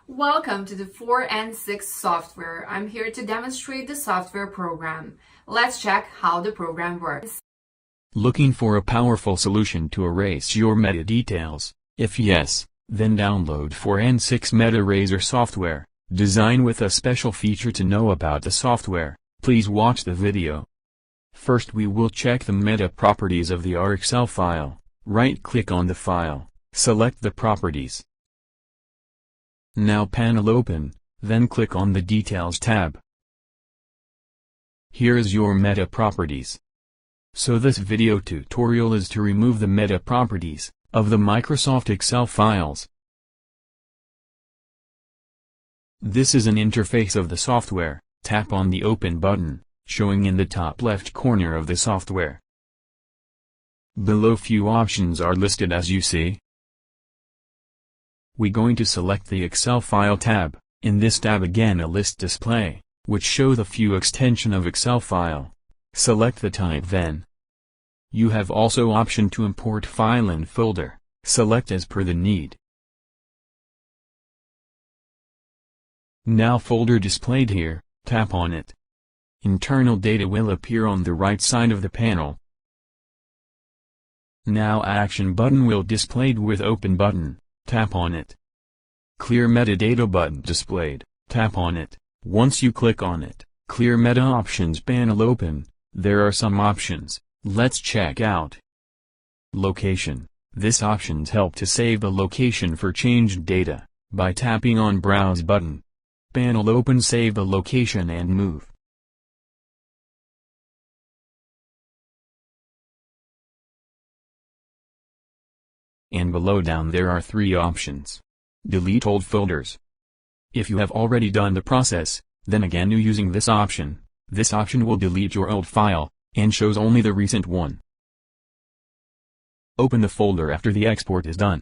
Welcome to the 4 and 6 software. I'm here to demonstrate the software program. Let's check how the program works. Looking for a powerful solution to erase your metadetails? If yes, then download 4 and 6 MetaEraser software, designed with a special feature. To know about the software, please watch the video. First we will check the meta properties of the Excel file. Right-click on the file, select the properties. Now panel open, then click on the Details tab. Here is your meta properties. So this video tutorial is to remove the meta properties of the Microsoft Excel files. This is an interface of the software. Tap on the Open button, showing in the top left corner of the software. Below few options are listed as you see. We're going to select the Excel File tab. In this tab again a list display, which show the few extension of Excel file. Select the type then. You have also option to import file and folder. Select as per the need. Now folder displayed here, tap on it. Internal data will appear on the right side of the panel. Now action button will displayed with open button, tap on it. Clear metadata button displayed, tap on it. Once you click on it, clear meta options panel open. There are some options, let's check out. Location. This options help to save the location for changed data, by tapping on browse button. Panel open, save the location and move. And below down there are 3 options. Delete old folders. If you have already done the process, then again using this option will delete your old file, and shows only the recent one. Open the folder after the export is done.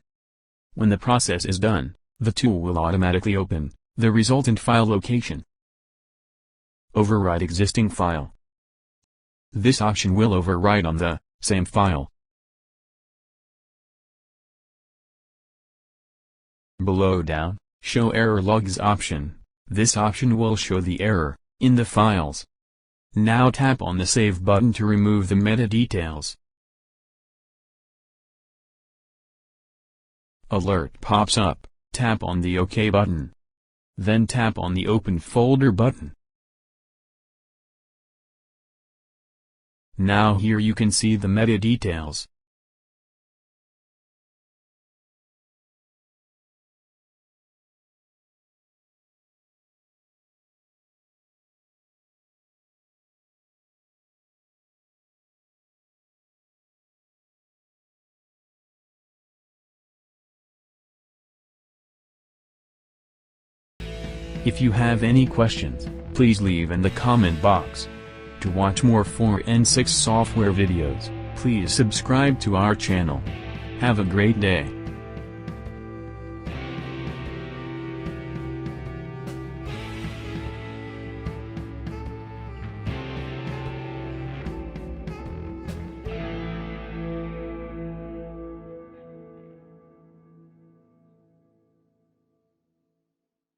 When the process is done, the tool will automatically open the resultant file location. Overwrite existing file. This option will overwrite on the same file. Below down, show error logs option. This option will show the error in the files. Now tap on the Save button to remove the metadetails. Alert pops up, tap on the OK button. Then tap on the Open Folder button. Now here you can see the metadetails. If you have any questions, please leave in the comment box. To watch more 4 and 6 software videos, please subscribe to our channel. Have a great day.